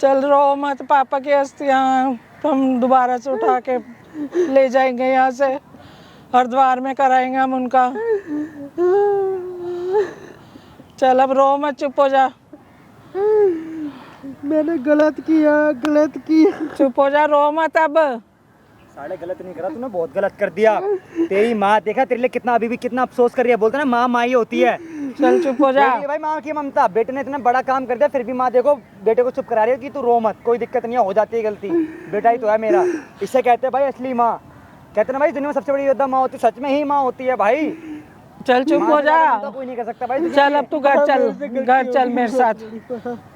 चल रो मत, पापा की अस्थियां हम दोबारा से उठा के ले जाएंगे यहाँ से, हरिद्वार में कराएंगे हम उनका। चल अब रो मत, चुप हो जा,
मैंने गलत किया।
चुप हो जा, रो मत अब।
साले गलत नहीं करा तूने, बहुत गलत कर दिया। तेरी माँ देखा तेरे लिए कितना, अभी भी कितना अफसोस कर रही है, बोलते ना माँ माँ ही होती है।
चल चुप हो जा।
ये भाई माँ की ममता, बेटे ने इतना बड़ा काम कर दिया फिर भी माँ देखो बेटे को चुप करा रही है कि तू रो मत, कोई दिक्कत नहीं है, हो जाती है गलती, बेटा ही तो है मेरा। इससे कहते हैं भाई असली माँ, कहते ना भाई दुनिया में सबसे बड़ी योद्धा माँ होती है, सच में ही माँ होती है भाई।
चल चुप
माँ
हो
से ज्यादा
जा।
योद्धा कोई नहीं कर सकता भाई दुनिया
चल
में।
अब तू घर चल मेरे साथ,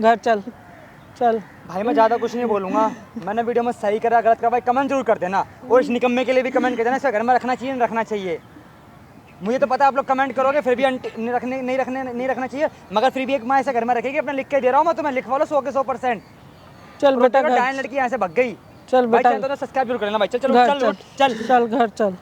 घर चल चल।
भाई मैं ज़्यादा कुछ नहीं बोलूँगा, मैंने वीडियो में सही करा गलत करा भाई कमेंट जरूर कर देना, और इस निकम्मे के लिए भी कमेंट कर देना, इसे घर में रखना चाहिए नहीं रखना चाहिए। मुझे तो पता है आप लोग कमेंट करोगे फिर भी नहीं रखना चाहिए, मगर फिर भी एक माँ ऐसे घर में रखेगी, अपना लिख के दे रहा हूँ मैं तुम्हें, लिखवा लो 100 के 100%।
चल बेटा घर
डायन लड़की यहाँ से भग गई।
चल
भाई
बेटा
चैनल तो सब्सक्राइब जरूर कर लेना भाई, चल चल
घर
चल
चल
चल
चल घर चल।